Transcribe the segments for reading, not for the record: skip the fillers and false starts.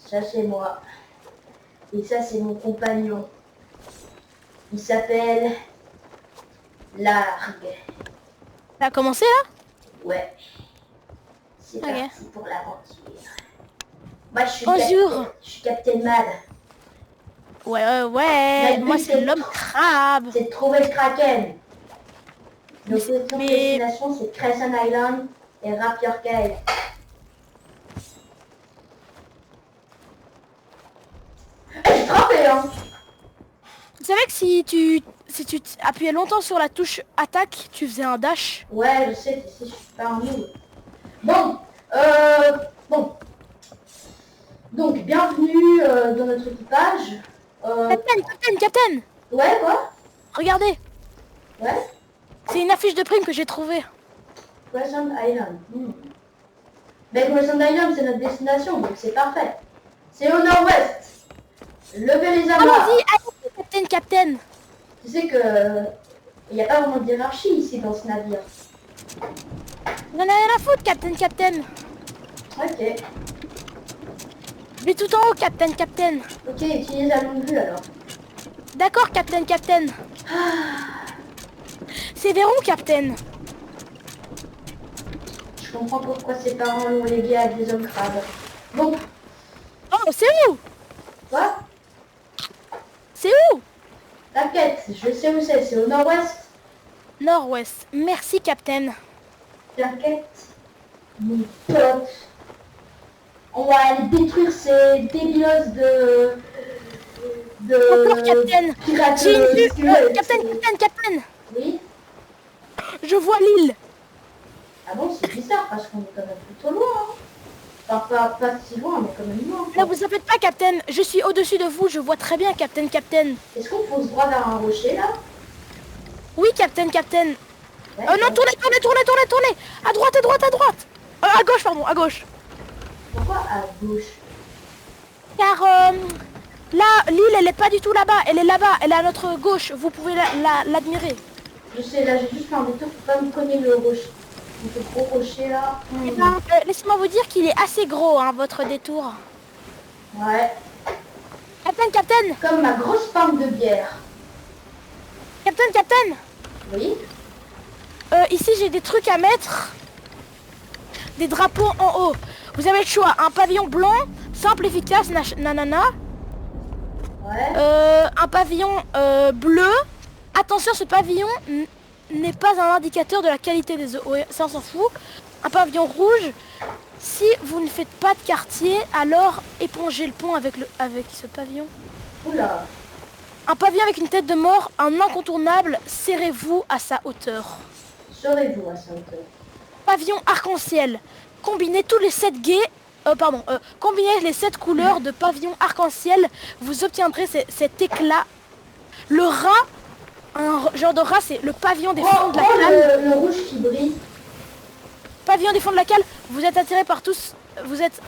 Ça c'est moi. Et ça c'est mon compagnon. Il s'appelle Largue. Ça a commencé là? Ouais. C'est Ok. parti pour l'aventure. Moi Bonjour. je suis Captain Mad. Ouais. Notre Moi but c'est l'homme crabe. c'est de trouver le Kraken. Mais, Notre mais destination c'est Crescent Island et Rapier Cave. J'ai trempé hein. vous savez que si tu appuyais longtemps sur la touche attaque, tu faisais un dash. Ouais, je sais, je suis pas un mou. Bon, bon. Donc, bienvenue dans notre équipage. Captain. Ouais, quoi? Regardez, Ouais? c'est une affiche de prime que j'ai trouvée. Crescent Island. Mais Crescent Island, c'est notre destination, donc c'est parfait. C'est au nord-ouest. Levez les amarres. Allez, Captain. Tu sais que il n'y a pas vraiment de hiérarchie ici dans ce navire. On en a rien à foutre, Captain. Ok. Mais tout en haut, Captain. Ok, utilise la longue vue alors. D'accord, Captain. C'est vers où, Captain? Je comprends pourquoi ses parents l'ont légué à des hommes crabes. Bon, Oh, c'est où? quoi? C'est où? T'inquiète, je sais où c'est au nord-ouest. Nord-ouest. Merci, Captain. T'inquiète, mon pote. On va aller détruire ces débilos Encore, Captain. pirates. J'ai une vue. squelettes. Captain. Oui. Je vois l'île. Ah bon, c'est bizarre parce qu'on est quand même plutôt loin. Hein. Enfin, pas si loin, mais quand même loin. Ne vous en faites pas, Captain. Je suis au-dessus de vous. Je vois très bien, Captain. Est-ce qu'on fonce droit vers un rocher là? Oui, Captain. Ouais, Non, tournez. À droite. À gauche, pardon, à gauche. Pourquoi à gauche? Car là, l'île, elle est pas du tout là-bas. Elle est là-bas. Elle est à notre gauche. Vous pouvez l'admirer. Je sais, là j'ai juste fait un détour pour pas me cogner le rocher. Donc, le gros rocher là. Eh ben, laissez-moi vous dire qu'il est assez gros, hein, votre détour. Ouais. Captain. Comme ma grosse pomme de bière. Captain. Oui. Ici, j'ai des trucs à mettre. Des drapeaux en haut. Vous avez le choix. Un pavillon blanc, simple, efficace, nanana. Ouais. Un pavillon bleu. Attention, ce pavillon n'est pas un indicateur de la qualité des eaux. Ouais, ça, on s'en fout. Un pavillon rouge. Si vous ne faites pas de quartier, alors épongez le pont avec ce pavillon. Oula. Un pavillon avec une tête de mort, un incontournable, serrez-vous à sa hauteur. Serez-vous à sa hauteur? Pavillon arc-en-ciel. Combinez tous les 7 combinez les 7 couleurs de pavillon arc-en-ciel, vous obtiendrez cet éclat. Le rat, un genre de rat, c'est le pavillon des fonds de la cale. Le rouge qui brille. Pavillon des fonds de la cale, vous êtes attiré par tous, vous êtes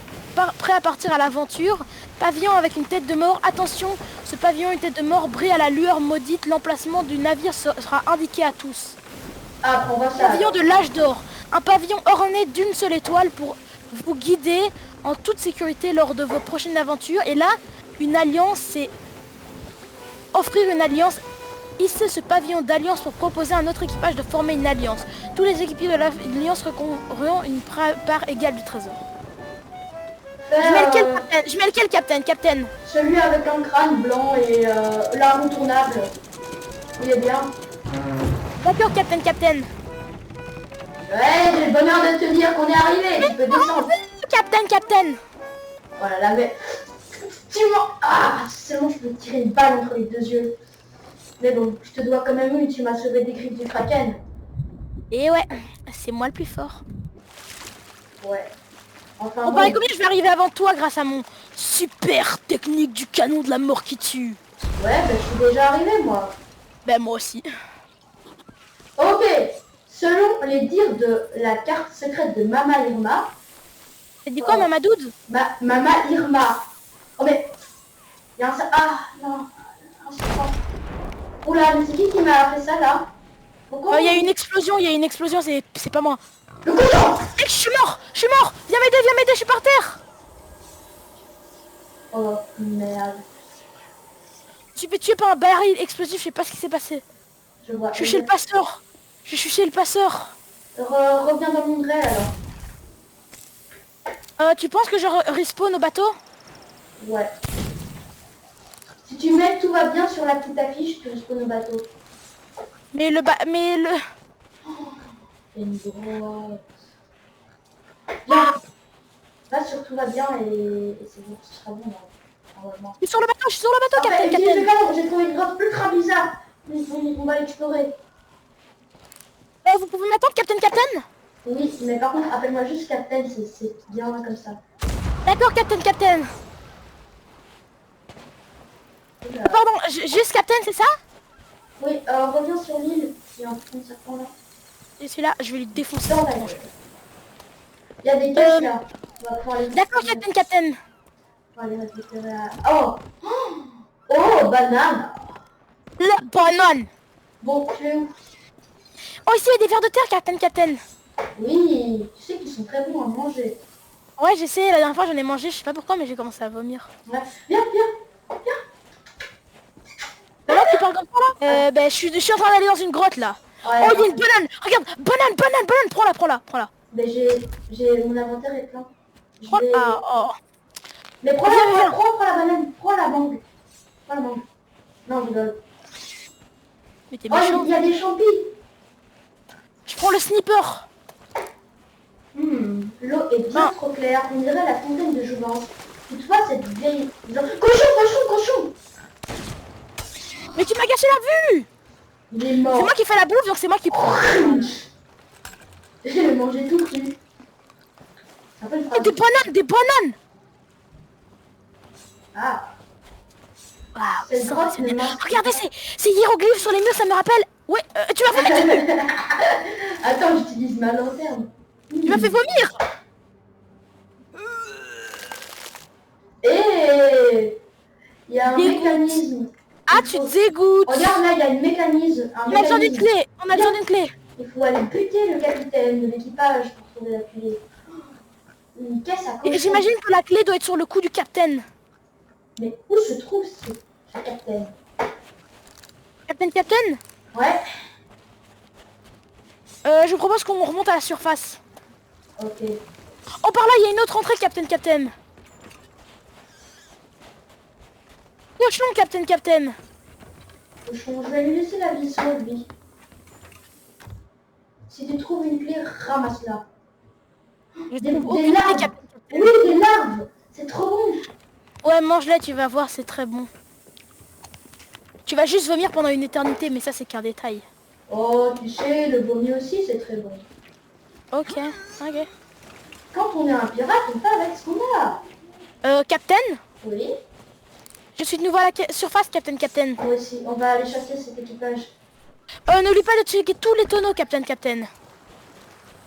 prêt à partir à l'aventure. Pavillon avec une tête de mort, attention, ce pavillon une tête de mort brille à la lueur maudite, l'emplacement du navire sera indiqué à tous. Ah, on va ça. Pavillon de l'âge d'or, un pavillon orné d'une seule étoile pour vous guider en toute sécurité lors de vos prochaines aventures. Et là, une alliance, c'est offrir une alliance. Hisser ce pavillon d'alliance pour proposer à notre équipage de former une alliance. Tous les équipiers de l'alliance recueilleront une part égale du trésor. Je mets lequel, Captain? Celui avec un crâne blanc et l'incontournable. Il est bien. D'accord, Captain. Ouais, j'ai le bonheur de te dire qu'on est arrivé. Tu peux descendre. Captain. Voilà, là, mais... Ah, seulement je peux te tirer une balle entre les deux yeux. Mais bon, je te dois quand même une, tu m'as sauvé des griffes du Kraken. Et ouais, c'est moi le plus fort. Ouais. Enfin On paraît combien je vais arriver avant toi grâce à mon super technique du canon de la mort qui tue. Ouais, ben je suis déjà arrivé moi. Ben moi aussi. Ok. Selon les dires de la carte secrète de Mama Irma... T'as dit quoi, Mamadoud? Mama Irma. Oh mais... Il y a un... Ah, non. Oula, mais c'est qui m'a fait ça là? Il y a une explosion, c'est pas moi. Le cochon! Mec, je suis mort. Viens m'aider, je suis par terre. Oh merde. Tu fais tuer par un baril explosif, je sais pas ce qui s'est passé. Je vois. Je suis chez le passeur. Je suis chez le passeur. Reviens dans le monde réel alors. Tu penses que je respawn au bateau? Ouais. Si tu mets tout va bien sur la petite affiche, tu respawn au bateau. Mais le C'est une grosse. Viens. Va sur tout va bien et c'est bon, ce sera bon normalement. Je suis sur le bateau, Après, Captain. j'ai trouvé une grotte ultra bizarre. On va l'explorer. Vous pouvez m'attendre, Captain. Oui, mais par contre, appelle-moi juste Captain, c'est bien comme ça. D'accord, Captain. Pardon, juste Captain, c'est ça? Oui, reviens sur l'île. Il y a un petit serpent là. Je suis là, je vais lui défoncer. Dans la gueule. Il y a des caisses là. On va pouvoir les D'accord, Captain. On va les récupérer à... Oh. Oh, banane. La banane. Bon, tu es où? Oh, ici, il y a des vers de terre, Captain. Oui, tu sais qu'ils sont très bons à manger. Ouais, j'essaie, la dernière fois, j'en ai mangé, je sais pas pourquoi, mais j'ai commencé à vomir. Ouais. Viens. Là, tu parles comme ça, là je suis en train d'aller dans une grotte, là. Ouais, Oh, il y a une banane. Regarde, banane. Prends-la. Mais j'ai mon inventaire est plein. Je vais... Ah, oh. Mais prends Viens. la banane, prends la mangue. Non, je rigole. Mais t'es Oh, méchant. il y a des champis. Je prends le sniper. L'eau est bien trop claire, on dirait la fontaine de jouvence. Toutefois, cette vieille... Cochon. Mais tu m'as gâché la vue. Il est mort. C'est moi qui fais la bouffe, donc c'est moi qui prends. J'ai mangé tout cru. Oh, des bananes. Ah, Waouh, cette grotte ne mange... regardez, ces hiéroglyphes sur les murs, ça me rappelle... Ouais, tu m'as fait vomir. Attends, j'utilise ma lanterne. Tu m'as fait vomir. Et il y a un mécanisme. Ah, tu te dégoûtes. Regarde là, il y a un mécanisme. On a besoin d'une clé. Il faut aller buter le capitaine de l'équipage pour trouver la clé. Une caisse à cochon. Et j'imagine que la clé doit être sur le cou du capitaine. Mais où se trouve ce capitaine? Capitaine. Ouais. Je vous propose qu'on remonte à la surface. Ok. Oh, par là, il y a une autre entrée, Capitaine. Cochon, Capitaine. Cochon, je vais lui laisser la vie sauve, lui. Si tu trouves une clé, ramasse-la. Des larves. Oui, des larves. C'est trop bon. Ouais, mange-la, tu vas voir, c'est très bon. Tu vas juste vomir pendant une éternité, mais ça, c'est qu'un détail. Oh, tu sais, le vomi aussi, c'est très bon. Ok. Quand on est un pirate, on fait avec ce qu'on a. Capitaine, Oui. je suis de nouveau à la surface, Capitaine. Moi aussi, on va aller chasser cet équipage. N'oublie pas de checker tous les tonneaux, Capitaine.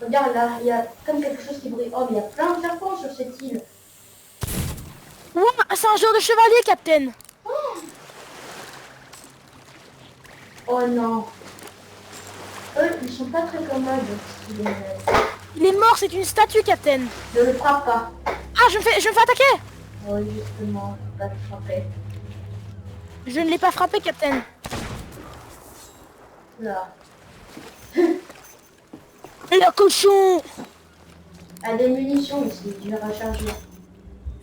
Regarde là, il y a comme quelque chose qui brille. Oh, mais il y a plein de serpents sur cette île. Ouah, c'est un genre de chevalier, Capitaine. Oh non. Eux, ils sont pas très commodes. Il est mort, c'est une statue, Capitaine. Ne le frappe pas. Ah, je me fais attaquer. Oh, justement, je vais pas te frapper. Je ne l'ai pas frappé, Capitaine. Là. Le cochon. A des munitions ici, je vais recharger.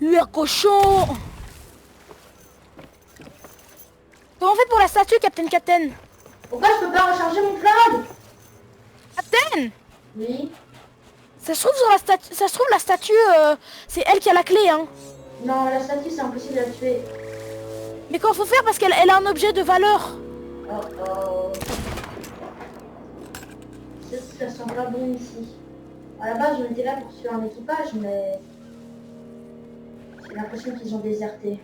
Le cochon. Comment on fait pour la statue, Capitaine? Pourquoi je peux pas recharger mon flag? Capitaine. Oui. Ça se trouve sur la statue, la statue, c'est elle qui a la clé, hein. Non, la statue, c'est impossible de la tuer. Mais comment faut faire parce qu'elle a un objet de valeur? Oh. Ça sent pas bon ici. À la base, on était là pour suivre un équipage, mais j'ai l'impression qu'ils ont déserté.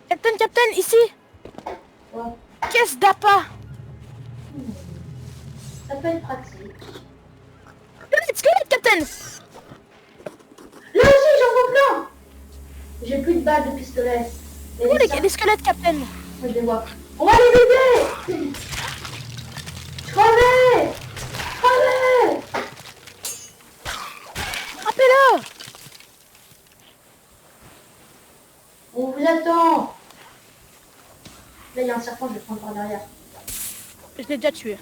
Capitaine, ici. Ouais. Caisse d'appât. Ça peut être pratique. Squelette, Capitaine. Là aussi, j'en vois plein. J'ai plus de balles de pistolet. Où les squelettes, Capitaine? Je les vois. On va les aider. Crevez. Frappez-le. vous attends. Là, il y a un serpent, je vais le prendre par derrière. Je l'ai déjà tué.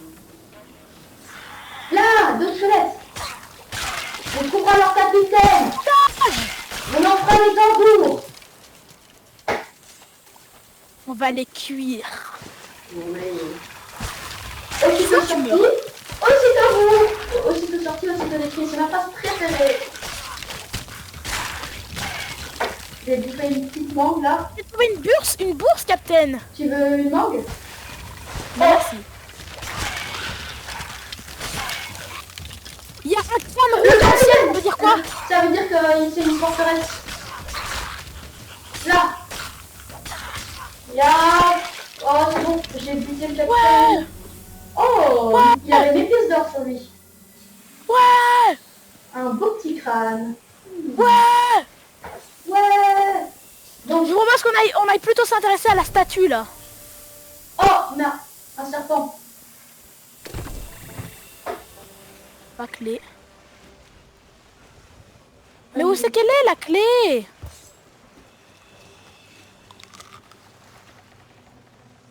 Là, deux squelettes. On trouvera leur capitaine. On en fera les tambours. On va les cuire. Oui. Aussitôt sorti. Aussitôt vous. Aussitôt sorti, aussitôt détruit. C'est ma phrase préférée. J'ai bouffé une petite mangue là. J'ai trouvé une bourse, Captain. Tu veux une mangue? Merci. Il y a un crâne rouge dans le ciel, ça veut dire quoi? Ça veut dire que c'est une forteresse. Là. Oh, c'est bon, j'ai buté le capitaine. Ouais. Oh, Ouais. il avait des pièces d'or sur lui. Ouais. Un beau petit crâne. Ouais. Ouais. Donc, Je propose qu'on aille plutôt s'intéresser à la statue, là. oh, merde, un serpent. La clé. Mais où c'est qu'elle est, la clé?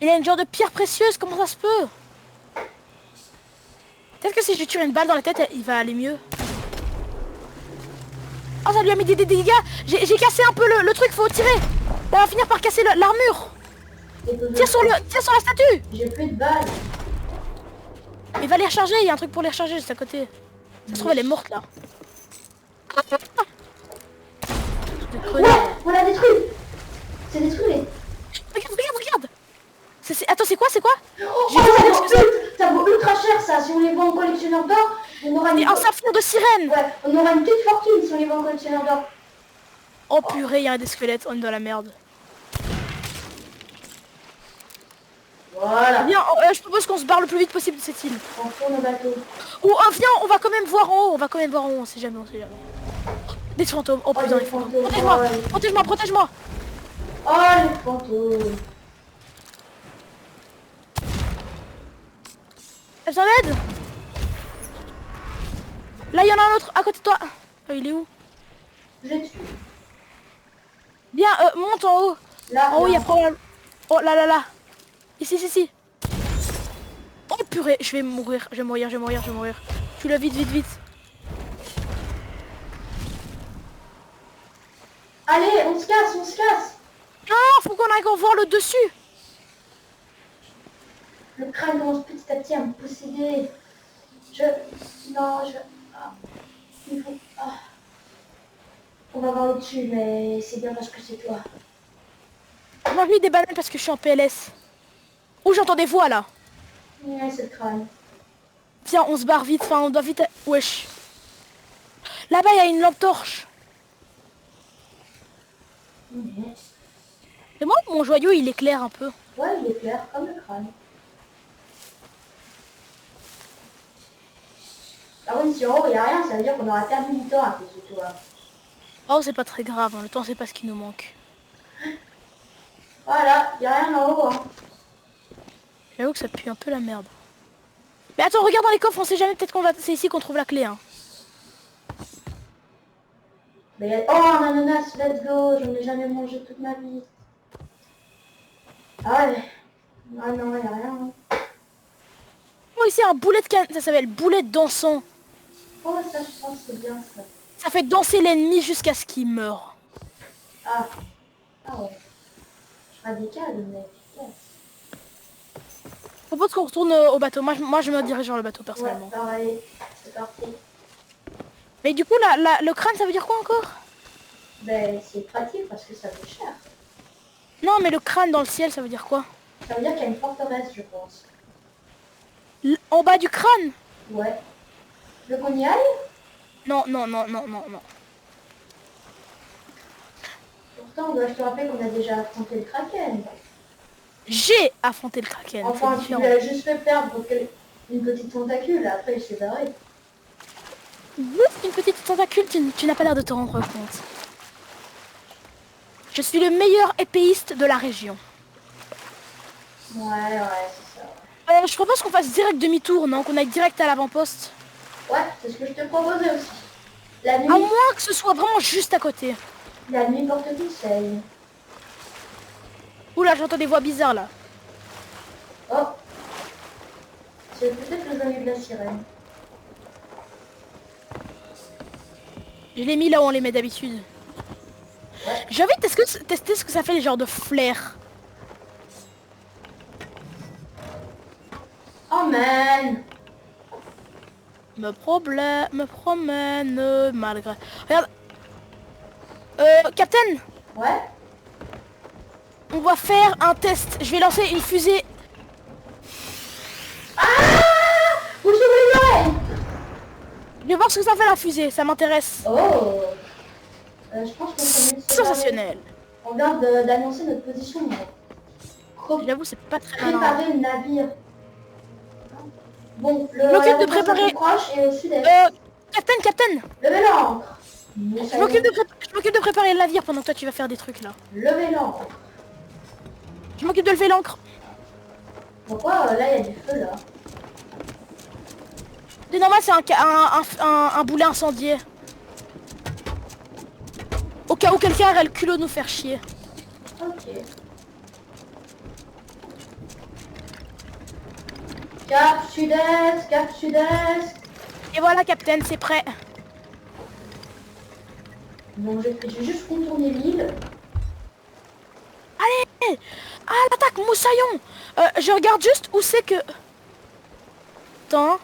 Il y a une genre de pierre précieuse, comment ça se peut? Peut-être que si je lui tire une balle dans la tête, il va aller mieux. Oh, ça lui a mis des dégâts. J'ai cassé un peu le truc, faut tirer. Ça va finir par casser l'armure. Tire sur la statue. J'ai plus de balles. Il va les recharger, il y a un truc pour les recharger juste à côté. Ça se trouve, elle est morte là. Ouais, on l'a détruit. C'est détruit. Regarde. Attends, c'est quoi? Oh, J'ai pas ça, ça vaut ultra cher ça. Si on les vend en collectionneur d'or, on aura une... un saphir de sirène. Ouais, on aura une petite fortune si on les vend en collectionneur d'or. Oh purée, il y a des squelettes, on est dans la merde. Voilà. Bien, je propose qu'on se barre le plus vite possible de cette île. On tourne au bateau. Ou viens, on va quand même voir en haut, on sait jamais, Des fantômes, oh putain, des les fantômes. fantômes. Protège-moi. Oh, les fantômes. Elle s'en aide. Là, il y en a un autre à côté de toi. Oh, il est où? Je l'ai tué. Bien, monte en haut. Là, En haut, il y a là. probablement... Oh, là. Ici. Oh purée, je vais mourir. Tu l'as vite. Allez, on se casse. Ah, faut qu'on aille encore voir le dessus. Le crâne commence petit à petit à me posséder. Non, ah. Il faut... Ah. On va voir au-dessus, mais c'est bien parce que c'est toi. Je mange des bananes parce que je suis en PLS. Oh, j'entends des voix là. Ouais, c'est le crâne. Tiens, on se barre vite, on doit vite... Wesh. Là-bas, il y a une lampe torche. Ouais, Et moi, mon joyau, il éclaire un peu. il est clair, comme le crâne. Ah oui, si en haut, il n'y a rien, ça veut dire qu'on aura perdu du temps à cause de toi. Oh, c'est pas très grave, hein. Le temps, c'est pas ce qui nous manque. Voilà, il n'y a rien en haut. Hein. J'avoue que ça pue un peu la merde. Mais attends, regarde dans les coffres, on sait jamais, peut-être c'est ici qu'on trouve la clé. Hein. Mais... Oh, un ananas, let's go, j'en ai jamais mangé toute ma vie. Ah ouais. Ah non, il n'y a rien. Hein. Oh, ici, un boulet de canne, ça s'appelle boulet dansant. Oh, ça, je pense que c'est bien ça. Ça fait danser l'ennemi jusqu'à ce qu'il meure. Ah. Ah ouais. Radical, mec. Yes. Je propose qu'on retourne au bateau. Moi, je me dirige vers le bateau, personnellement. Ouais, pareil. C'est parti. Mais du coup, le crâne, ça veut dire quoi encore? Ben, c'est pratique parce que ça coûte cher. Non, mais le crâne dans le ciel, ça veut dire quoi? Ça veut dire qu'il y a une forteresse, je pense. En bas du crâne? Ouais. Tu veux qu'on y aille? Non. Pourtant, je te rappelle qu'on a déjà affronté le Kraken. J'ai affronté le kraken. Enfin, c'est tu différent. lui as juste fait perdre une petite tentacule, après il s'est barré. Ouf, une petite tentacule, tu n'as pas l'air de te rendre compte. Je suis le meilleur épéiste de la région. Ouais, c'est ça. Je propose qu'on fasse direct demi-tour, non? Qu'on aille direct à l'avant-poste. Ouais, c'est ce que je te proposais aussi. La nuit, À moins que ce soit vraiment juste à côté. la nuit porte conseil. Oula, j'entends des voix bizarres là. Oh. C'est peut-être le joyeux de la sirène. Je l'ai mis là où on les met d'habitude. Ouais. J'ai envie de tester ce que ça fait les genres de flair. Oh man. Me promène malgré... Regarde. Captain, Ouais. on va faire un test. Je vais lancer une fusée. Où je voulais. Je vais voir ce que ça fait la fusée, ça m'intéresse. Oh. Je pense qu'on peut mettre Sensationnel. On vient d'annoncer notre position. J'avoue, c'est pas très malin. Préparer le navire. Bon, le Je m'occupe de l'aéroport préparer- est plus proche et au sud-est. Captain, Levez l'ancre. je m'occupe de préparer le navire pendant que toi tu vas faire des trucs là. Levez l'ancre. Je m'occupe de lever l'ancre. Pourquoi là il y a du feu là? C'est normal, c'est un boulet incendié. Au cas où quelqu'un aurait le culot de nous faire chier. Ok. Cap sud-est, cap sud-est. Et voilà, Captain, c'est prêt. Donc je vais juste contourner l'île. Allez. Ah, l'attaque, moussaillon. Je regarde juste où c'est que... Attends.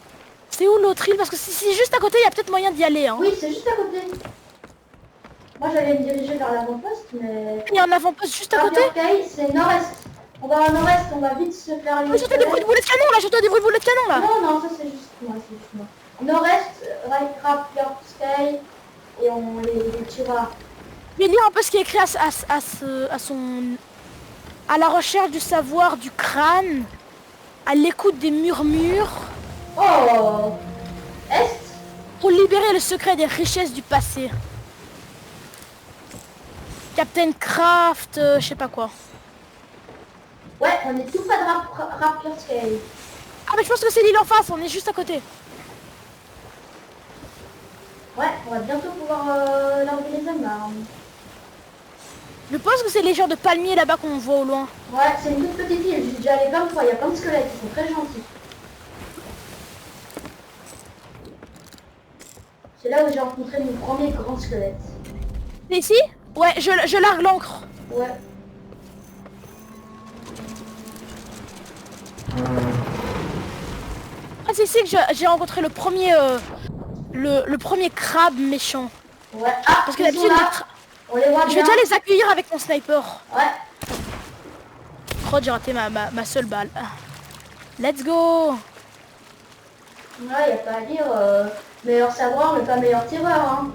C'est où l'autre île? Parce que si c'est juste à côté, il y a peut-être moyen d'y aller. Hein. Oui, c'est juste à côté. Moi j'allais me diriger vers l'avant-poste, mais... Il y a un avant-poste juste à côté. Rapid c'est nord-est. On va à nord-est, on va vite se faire les... Mais j'entends des bruits de boulets de canon là, j'entends des bruits de boulets de canon là. Non, non, ça c'est juste moi, c'est juste moi. Nord-est, right, Rapid Sky, et on les tuera. Je vais lire un peu ce qui est écrit à la recherche du savoir du crâne, à l'écoute des murmures, Oh. Est. pour libérer le secret des richesses du passé. Captain Craft, je sais pas quoi. Ouais, on est tout près de Rapid Sky. Ah mais je pense que c'est l'île en face, on est juste à côté. Ouais, on va bientôt pouvoir larguer les amarres. Je pense que c'est les genres de palmiers là-bas qu'on voit au loin. Ouais, c'est une toute petite île, j'ai déjà allé plein de fois, il y a plein de squelettes, ils sont très gentils. C'est là où j'ai rencontré mon premier grand squelette. C'est ici? Ouais, je largue l'ancre. Ouais. Ah c'est ici que j'ai rencontré le premier le premier crabe méchant. Ouais. Ah, Parce que ils sont d'habitude là. On les voit je bien. vais déjà les accueillir avec mon sniper. Ouais. Oh, j'ai raté ma seule balle. Let's go. Ouais, y a pas à dire. Meilleur savoir, mais pas meilleur tireur. Hein.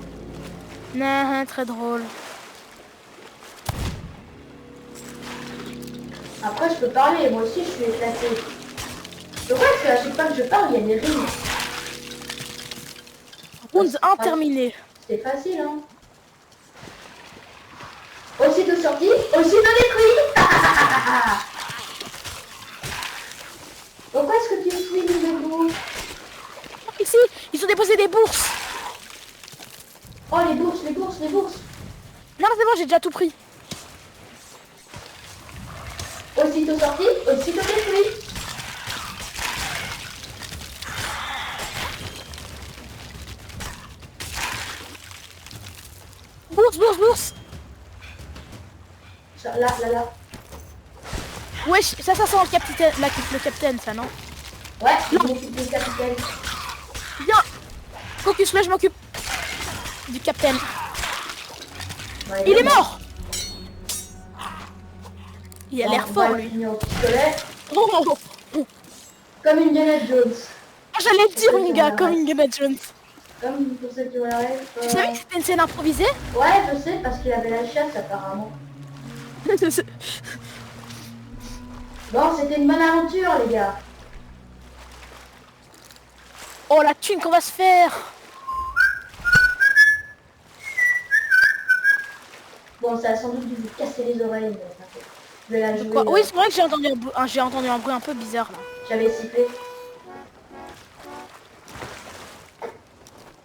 Nah, très drôle. Après, je peux parler, moi aussi je suis éclaté. Pourquoi est-ce qu'à chaque fois que je parle, il y a des rimes? Round 1 terminé. C'est facile, hein. Aussitôt sorti, aussitôt détruit. Pourquoi est-ce que tu me fouilles le bout? Ici, ils ont déposé des bourses. Oh, les bourses, les bourses, les bourses. Non, c'est bon, j'ai déjà tout pris. Aussitôt sorti, aussitôt détruit. Bourse. Là. Wesh, ça sent le capitaine, ça, non? Ouais, je m'occupe du capitaine. Viens. Focus, là, je m'occupe du capitaine. Ouais, Il est mort. Il a l'air fort, lui. Finir au pistolet. Oh, Comme une Indiana Jones. j'allais te dire, mon gars, comme une Game of Thrones. Comme pour ceux qui ont la rêve. Tu savais que c'était une scène improvisée? Ouais, je sais, parce qu'il avait la chasse apparemment. Bon, c'était une bonne aventure, les gars. Oh, la thune qu'on va se faire. Bon, ça a sans doute dû vous casser les oreilles, mais t'inquiète. Je vais la jouer. Quoi? Oui, c'est vrai que j'ai entendu un bruit un peu bizarre, là. J'avais sifflé.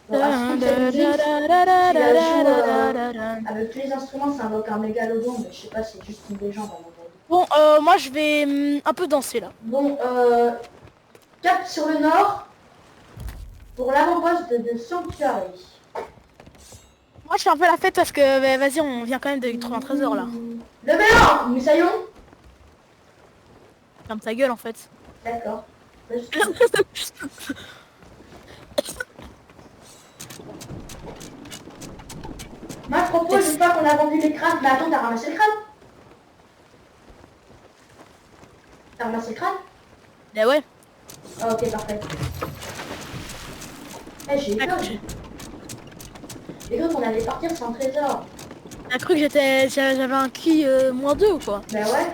Bon, à ce que cette musique, tu la joues avec tous les instruments, ça invoque un mégalodon, mais je sais pas, c'est juste une légende à mon avis. Bon, moi je vais un peu danser là. Bon, cap sur le nord pour l'avant-poste de Sanctuary. Moi je fais un peu la fête parce que, bah, vas-y, on vient quand même de trouver un trésor là. Le vélo, Moussaillon. Ferme ta gueule en fait. D'accord. Moi, je propose, une fois qu'on a vendu les crânes... Mais attends, t'as ramassé le crâne? T'as ramassé le crâne? Bah ouais. Ah, ok, parfait. Eh, j'ai peur. J'ai cru qu'on allait partir sans trésor. T'as cru que j'avais un QI -2 ou quoi? Bah ouais.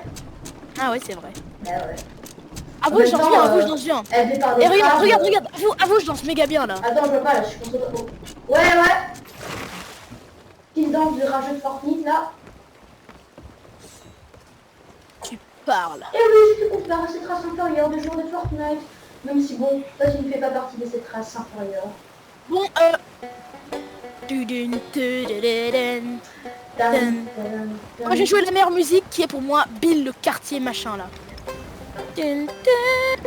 Ah ouais, c'est vrai. Bah ouais. À En vous, je même danse temps, bien, à vous, je danse bien. elle départ des Et regarde, crabes, regarde, regarde, à vous, je danse méga bien là. Attends, je peux pas là, je suis contre... Oh. Ouais, ouais. Petite danse de rageux de Fortnite là. Tu parles. Et oui, je te compare à cette race inférieure des joueurs de Fortnite. Même si bon, toi tu ne fais pas partie de cette race inférieure. Bon, tudun, tudududun. Tan, Tan. tan, tan. Moi j'ai joué la meilleure musique qui est pour moi Bill le quartier machin là. Dun, dun,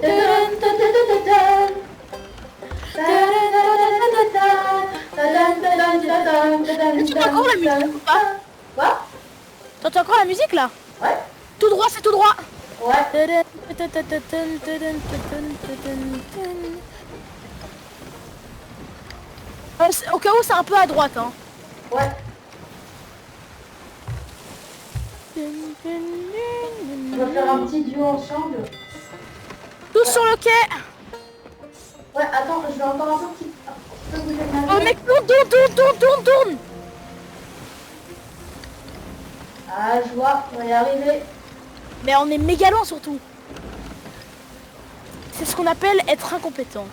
Tan, dun. tan, tan, tan, tan, tan. Tu entends encore la musique ou pas? Quoi? T'entends encore la musique là? Ouais. Tout droit, c'est tout droit. Ouais. Au cas où c'est un peu à droite hein. Ouais. On va faire un petit duo ensemble. Tous sur le quai. Ouais, attends, je vais encore un peu bouger le Oh navire. mec, tourne, tourne, tourne, tourne, tourne, tourne. Ah, je vois, on va y arriver. Mais on est méga loin surtout. C'est ce qu'on appelle être incompétent.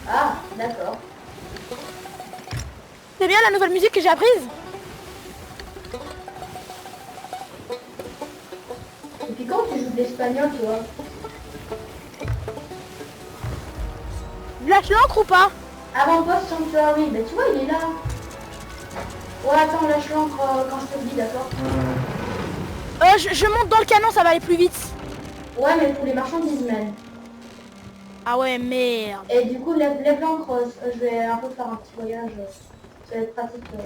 Ah, d'accord. C'est bien la nouvelle musique que j'ai apprise? Et puis quand tu joues de l'espagnol, tu vois. Lâche l'encre ou pas? Avant-poste Sanctuary, bah tu vois, il est là. Ouais, attends, lâche l'encre quand je te le dis, d'accord? Je monte dans le canon, ça va aller plus vite. Ouais, mais pour les marchandises, man. Ah ouais, merde. Et du coup, lève l'encre, je vais un peu faire un petit voyage. Ça va être pratique. Tu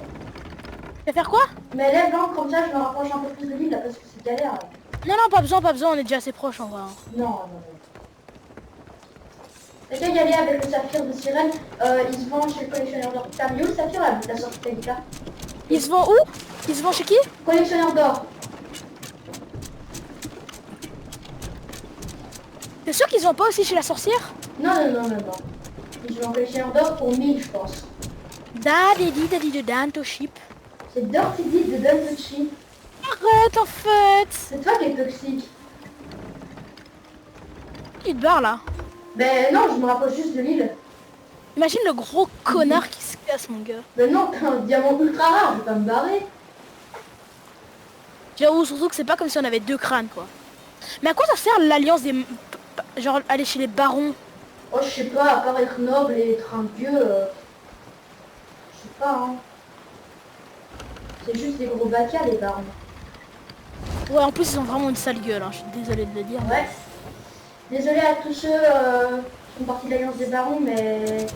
vas faire quoi? Mais lève l'encre, comme ça, je me rapproche un peu plus de l'île, là, parce que c'est galère. Là. Non, non, pas besoin, on est déjà assez proche en vrai. Non, non, non. Essaye d'y aller avec le saphir de sirène. Il se vend chez le collectionneur d'or. T'as mis où le saphir là, la sortie de ta guitare? Il se vend où? Il se vend chez qui? Collectionneur d'or. T'es sûr qu'ils se vendent pas aussi chez la sorcière? Non, non, non, non, non. Ils se vend collectionneur d'or pour 1000, je pense. Daddy de Danto Ship. C'est Dirty Deed de Dungeon Sheep. Arrête en fait. C'est toi qui es toxique. Il te barre là. Ben non, je me rapproche juste de l'île. Imagine le gros connard qui se casse mon gars. Ben non, t'as un diamant ultra rare, je vais pas me barrer. J'avoue surtout que c'est pas comme si on avait deux crânes quoi. Mais à quoi ça sert l'alliance des... Genre aller chez les barons? Oh, je sais pas, à part être noble et être un dieu, je sais pas, hein. C'est juste des gros bacas, les barons. Ouais en plus ils ont vraiment une sale gueule, hein. Je suis désolée de le dire. Ouais. Désolé à tous ceux qui font partie de l'alliance des barons, mais...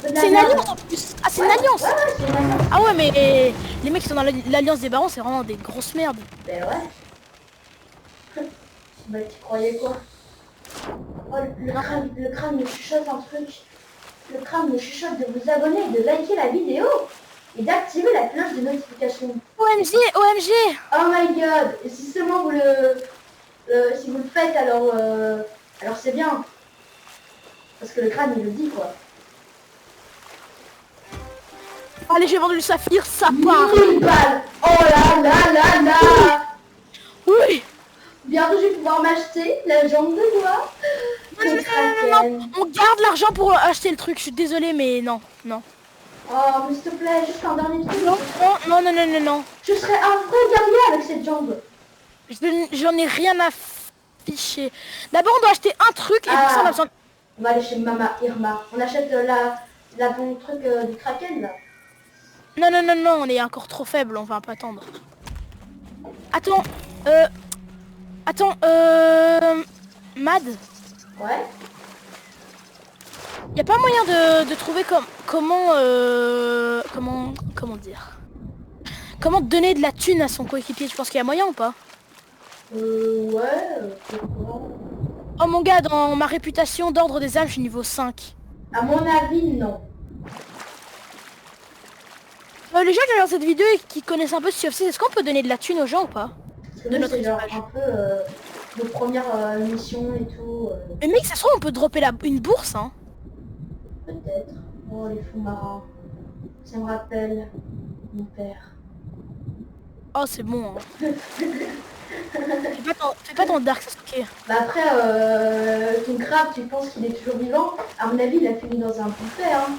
C'est une alliance en plus. Ah c'est une alliance. Ouais, ouais, c'est une alliance. Ah ouais mais les mecs qui sont dans l'alliance des barons c'est vraiment des grosses merdes. Ben ouais. Bah tu croyais quoi? Oh, le crâne me chuchote un truc. Le crâne me chuchote de vous abonner, de liker la vidéo et d'activer la cloche de notification. OMG, OMG. Oh my god! Et si seulement vous si vous le faites, alors c'est bien. Parce que le crâne il le dit quoi. Allez j'ai vendu le saphir, ça part. 1000 balles! Oh là là là là! Oui. Bientôt je vais pouvoir m'acheter la jambe de bois. Le kraken. Non, on garde l'argent pour acheter le truc, je suis désolée mais non, non. Oh mais s'il te plaît, juste un dernier truc. Non, non, non, non, non, non. Je serais un vrai guerrier avec cette jambe. J'en ai rien à ficher. D'abord on doit acheter un truc et pour ça on a besoin... On va aller chez Mama Irma. On achète la bon truc du kraken là. Non, non, non, non, on est encore trop faible, on va pas attendre. Attends, Attends, Mad, Ouais. y a pas moyen de trouver comment dire? Comment donner de la thune à son coéquipier? Tu penses qu'il y a moyen ou pas? Ouais, pourquoi? Oh mon gars, dans ma réputation d'ordre des âmes, je suis niveau 5. À mon avis, non. Les gens qui regardent cette vidéo et qui connaissent un peu Sea of Thieves, est-ce qu'on peut donner de la thune aux gens ou pas? Parce que De nous, notre c'est genre équipage. un peu nos premières missions et tout. Mais mec, ça se trouve, on peut dropper une bourse, hein. Peut-être. Oh, les fonds marins. Ça me rappelle mon père. Oh, c'est bon, hein. Fais pas ton Dark Sasuke. Bah après, ton crabe, tu penses qu'il est toujours vivant? À mon avis, il a fini dans un buffet, hein.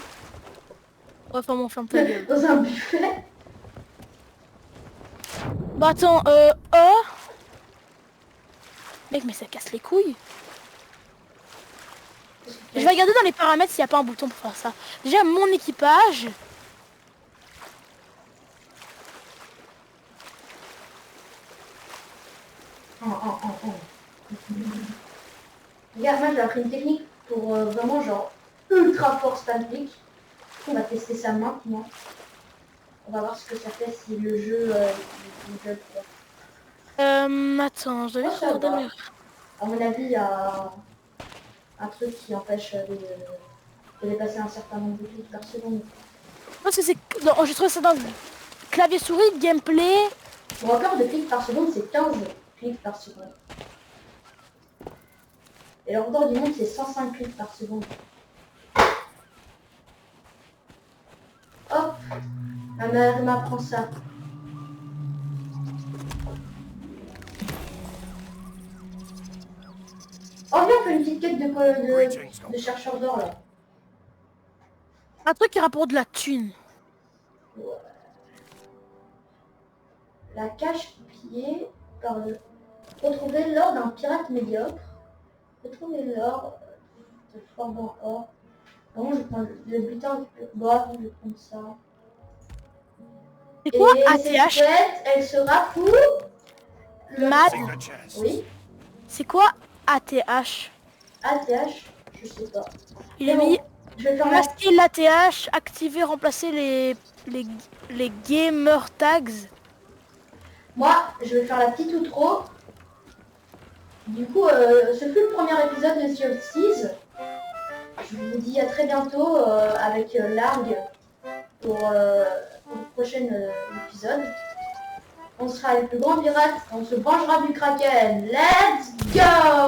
Ouais, enfin, mon ferme ta gueule. Dans un buffet. Bah attends, Mec, mais ça casse les couilles. Je vais regarder dans les paramètres s'il n'y a pas un bouton pour faire ça. Déjà, mon équipage. Regarde, moi j'ai appris une technique pour vraiment genre ultra fort spam click. On va tester ça maintenant. On va voir ce que ça fait si le jeu il veut quoi. Attends, je dois juste Ça regarder va. mes... À mon avis, il y a un truc qui empêche de dépasser un certain nombre de clics par seconde. Parce que c'est... Non, j'ai trouvé ça dans le clavier souris, gameplay. Mon record de clics par seconde, c'est 15 clics par seconde. Et le record du monde, c'est 105 clics par seconde. Hop, elle m'apprend ça. Oh viens, on fait une petite quête de chercheur d'or là. Un truc qui rapporte de la thune. La cache-pied par le... Retrouver l'or d'un pirate médiocre. Retrouver l'or de fort or. Bon, je prends le butin. Bon, je vais prendre ça. C'est quoi Et cette ATH? quête, elle sera pour... Le... Mad. Oui, C'est quoi ATH? ATH, je sais pas. Il est Mais bon, mis je vais faire la... masquer l'ATH, activer, remplacer les gamer tags. Moi, je vais faire la petite outro. Du coup, ce fut le premier épisode de Sea of Thieves. Je vous dis à très bientôt avec Largue pour le prochain épisode. On sera les plus grands pirates, on se vengera du Kraken. Let's go!